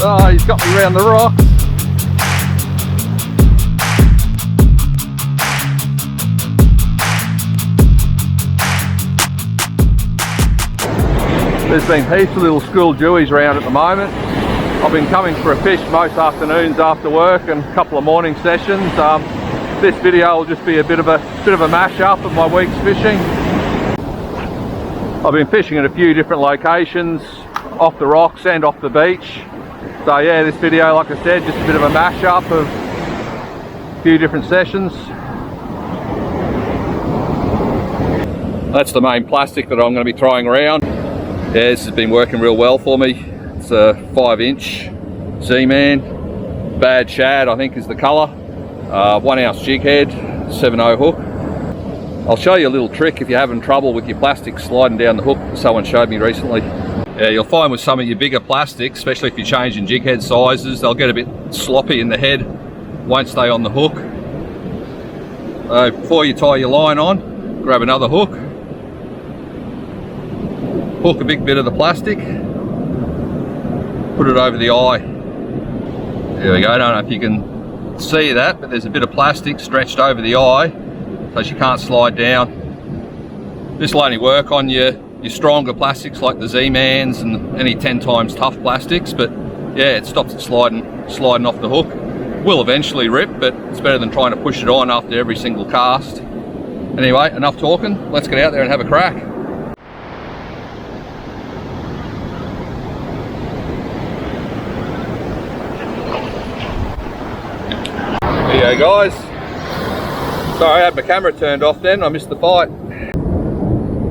Oh, he's got me around the rocks. There's been heaps of little school dewies around at the moment. I've been coming for a fish most afternoons after work and a couple of morning sessions. This video will just be a bit of a mash-up of my week's fishing. I've been fishing at a few different locations, off the rocks and off the beach. So yeah, this video, like I said, just a bit of a mash-up of a few different sessions. That's the main plastic that I'm going to be throwing around. Yeah, this has been working real well for me. It's a 5-inch Z-Man, bad shad I think is the colour. 1 ounce jig head, 7/0 hook. I'll show you a little trick if you're having trouble with your plastic sliding down the hook. Someone showed me recently. Yeah, you'll find with some of your bigger plastics, especially if you're changing jig head sizes, they'll get a bit sloppy in the head, won't stay on the hook. Before you tie your line on, grab another hook, hook a big bit of the plastic, put it over the eye. There we go. I don't know if you can see that, but there's a bit of plastic stretched over the eye so she can't slide down. This will only work on your stronger plastics like the Z-Mans and any 10 times tough plastics, but yeah, it stops it sliding off the hook. Will eventually rip, but it's better than trying to push it on after every single cast. Anyway, enough talking, let's get out there and have a crack. There you go, guys. Sorry, I had my camera turned off then, I missed the fight.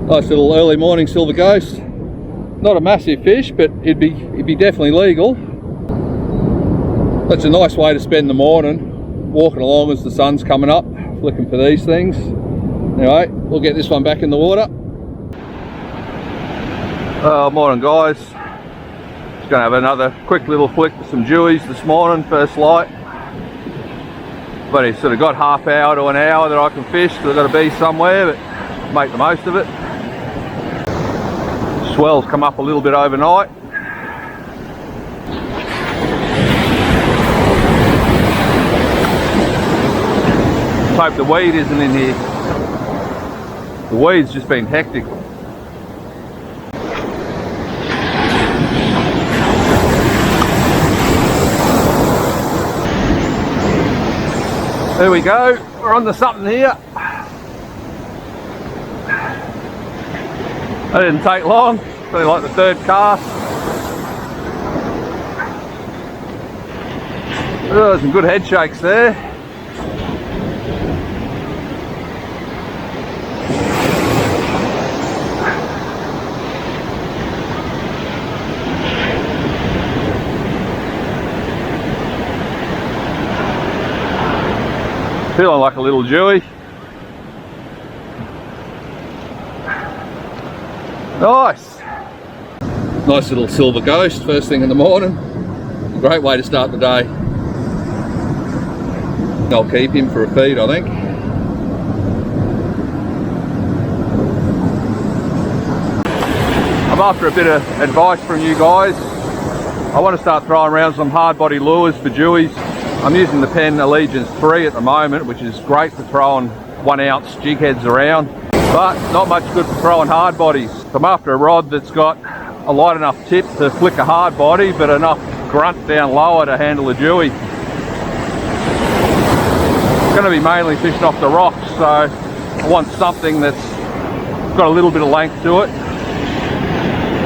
Nice little early morning silver ghost. Not a massive fish, but it'd be definitely legal. That's a nice way to spend the morning, walking along as the sun's coming up, looking for these things. Anyway, we'll get this one back in the water. Morning guys. Just gonna have another quick little flick with some dewies this morning, first light. But it's sort of got half hour to an hour that I can fish, so I've got to be somewhere, but make the most of it. Swell's come up a little bit overnight. Hope the weed isn't in here. The weed's just been hectic. There we go, we're on to something here. That didn't take long, probably like the third cast. Oh, some good head shakes there. Feeling like a little dewy. Nice. Nice little silver ghost first thing in the morning. Great way to start the day. I'll keep him for a feed, I think. I'm after a bit of advice from you guys. I want to start throwing around some hard body lures for dewies. I'm using the Penn Allegiance 3 at the moment, which is great for throwing 1 ounce jig heads around, but not much good for throwing hard bodies. So I'm after a rod that's got a light enough tip to flick a hard body, but enough grunt down lower to handle a dewy. It's going to be mainly fishing off the rocks, so I want something that's got a little bit of length to it.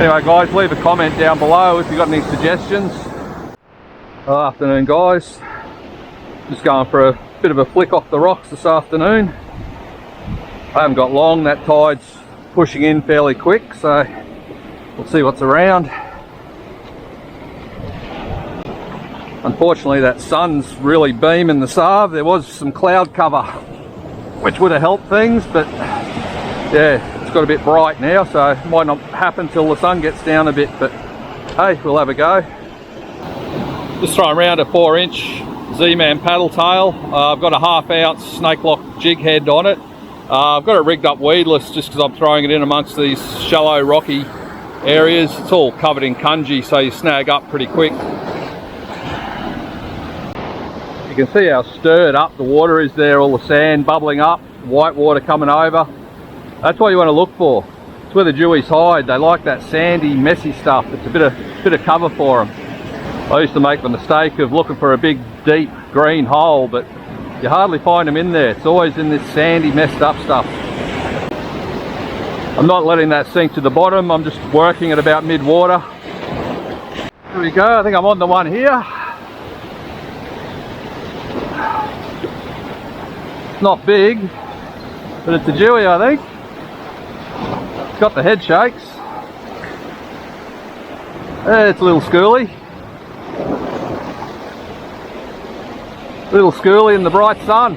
Anyway guys, leave a comment down below if you've got any suggestions. Good afternoon guys. Just going for a bit of a flick off the rocks this afternoon. I haven't got long, that tide's pushing in fairly quick, so we'll see what's around. Unfortunately that sun's really beaming the Sarve. There was some cloud cover which would have helped things, but yeah, it's got a bit bright now, so it might not happen till the sun gets down a bit, but hey, we'll have a go. Just throwing around a 4-inch Z-Man paddle tail. I've got a 1/2 ounce snake lock jig head on it. I've got it rigged up weedless just because I'm throwing it in amongst these shallow rocky areas. It's all covered in cungy, so you snag up pretty quick. can see how stirred up the water is there, all the sand bubbling up, white water coming over. That's what you want to look for. It's where the Jewies hide. They like that sandy, messy stuff. It's a bit of cover for them. I used to make the mistake of looking for a big, deep, green hole, but you hardly find them in there. It's always in this sandy, messed up stuff. I'm not letting that sink to the bottom. I'm just working at about mid-water. There we go. I think I'm on the one here. It's not big, but it's a Jewie, I think. It's got the head shakes. It's a little schoolie. Little schoolie in the bright sun.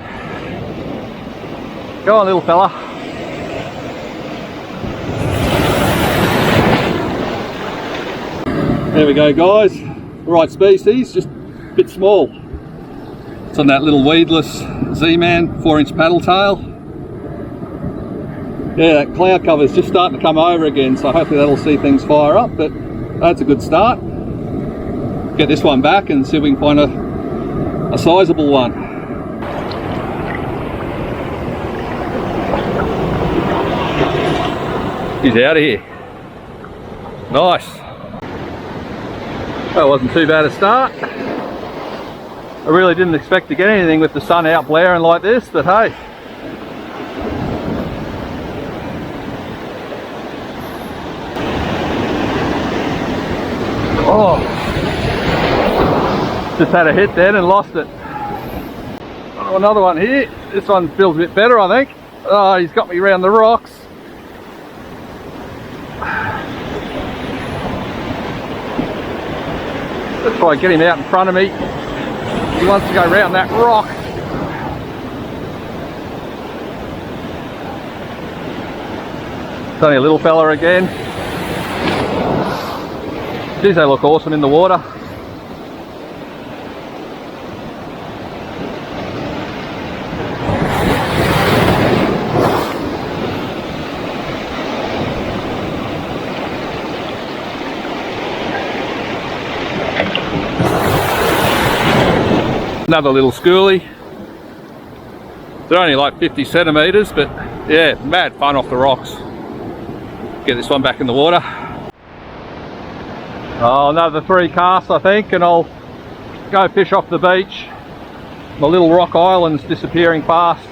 Go on, little fella. There we go, guys. Right species, just a bit small. It's on that little weedless Z-Man 4-inch paddle tail. Yeah, that cloud cover is just starting to come over again, so hopefully that'll see things fire up, but that's a good start. Get this one back and see if we can find a sizable one. He's out of here. Nice. That wasn't too bad a start. I really didn't expect to get anything with the sun out blaring like this, but hey. Oh, just had a hit then and lost it. Oh, another one here. This one feels a bit better, I think. Oh, he's got me around the rocks. Let's try and get him out in front of me. He wants to go around that rock. It's only a little fella again. Geez, they look awesome in the water. Another little schoolie. They're only like 50 centimetres, but yeah, mad fun off the rocks. Get this one back in the water. Oh, another 3 casts I think, and I'll go fish off the beach. My little rock island's disappearing fast.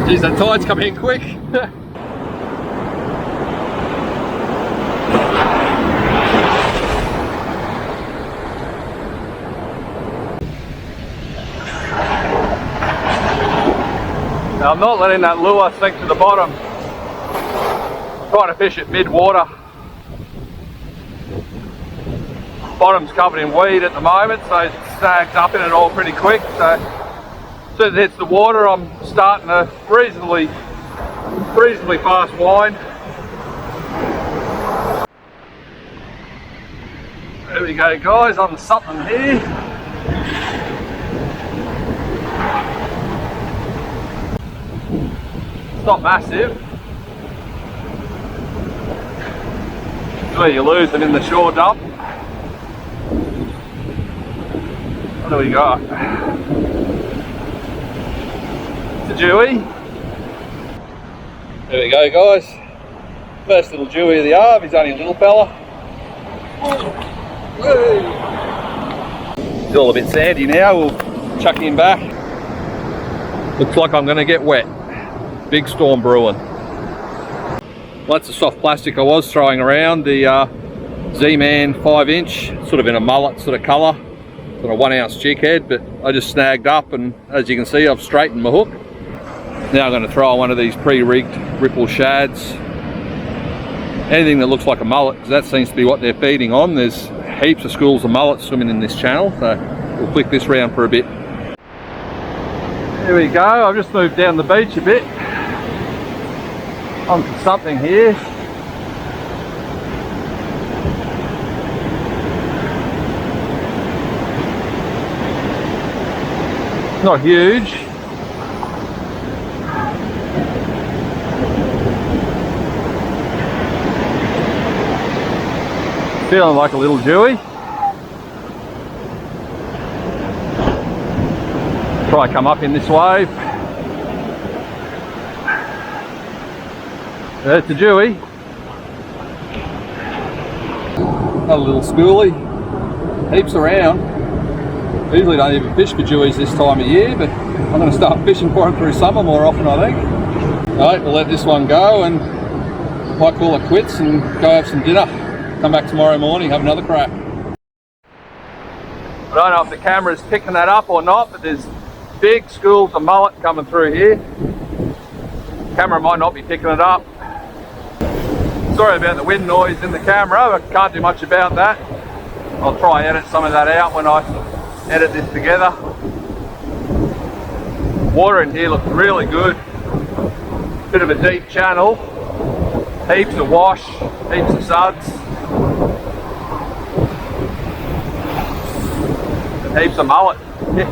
Geez, that tide's coming in quick. Now, I'm not letting that lure sink to the bottom. I'm trying to fish at mid-water. Bottom's covered in weed at the moment, so it snags up in it all pretty quick. So as soon as it hits the water, I'm starting a reasonably fast wind. There we go, guys, on something here. It's not massive. It's where you lose them in the shore dump. What do we got? It's a Jewie. There we go, guys. First little Jewie of the Arb. He's only a little fella. He's all a bit sandy now. We'll chuck him back. Looks like I'm going to get wet. Big storm brewing. Well, that's the soft plastic I was throwing around, the Z-Man 5-inch, sort of in a mullet sort of colour, sort of 1 ounce jig head, but I just snagged up, and as you can see, I've straightened my hook. Now I'm going to throw on one of these pre-rigged ripple shads. Anything that looks like a mullet, because that seems to be what they're feeding on. There's heaps of schools of mullets swimming in this channel, so we'll flick this round for a bit. There we go, I've just moved down the beach a bit. Onto something here. Not huge. Feeling like a little Jewie. Try come up in this wave. There's a Jewie. Another little schoolie. Heaps around. Usually don't even fish for Jewies this time of year, but I'm going to start fishing for them through summer more often, I think. Alright, we'll let this one go and might call it quits and go have some dinner. Come back tomorrow morning, have another crack. I don't know if the camera's picking that up or not, but there's big schools of mullet coming through here. Camera might not be picking it up. Sorry about the wind noise in the camera, but can't do much about that. I'll try and edit some of that out when I edit this together. Water in here looks really good. Bit of a deep channel. Heaps of wash, heaps of suds. Heaps of mullet. Yeah.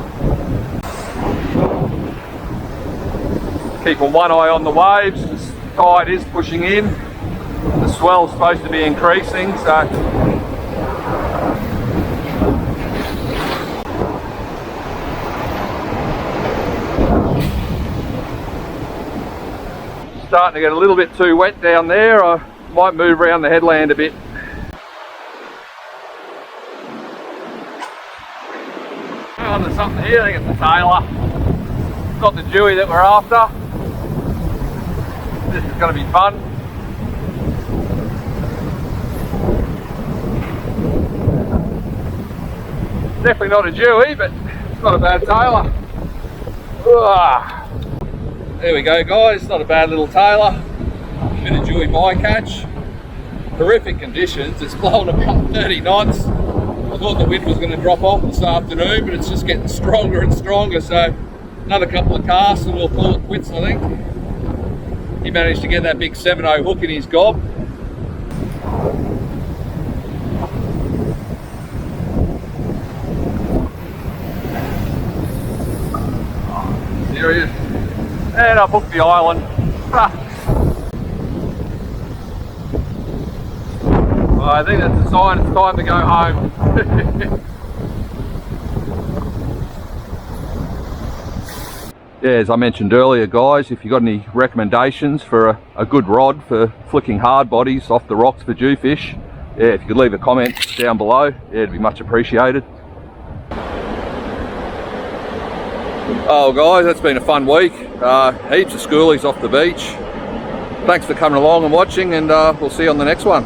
Keeping one eye on the waves. The tide is pushing in. The swell's supposed to be increasing, so starting to get a little bit too wet down there. I might move around the headland a bit. On to something here, I think it's a tailor. Got the Jewie that we're after. This is going to be fun. Definitely not a Jewie, but it's not a bad tailor. There we go, guys, not a bad little tailor. Bit of Jewie bycatch. Horrific conditions, it's blowing about 30 knots. I thought the wind was going to drop off this afternoon, but it's just getting stronger and stronger, so another couple of casts and we'll call it quits, I think. He managed to get that big 7-0 hook in his gob. There he is. And I've hooked the island. Well, I think that's a sign it's time to go home. Yeah, as I mentioned earlier, guys, if you've got any recommendations for a good rod for flicking hard bodies off the rocks for jewfish, yeah, if you could leave a comment down below, yeah, it'd be much appreciated. Oh guys, that's been a fun week. Heaps of schoolies off the beach. Thanks for coming along and watching, and we'll see you on the next one.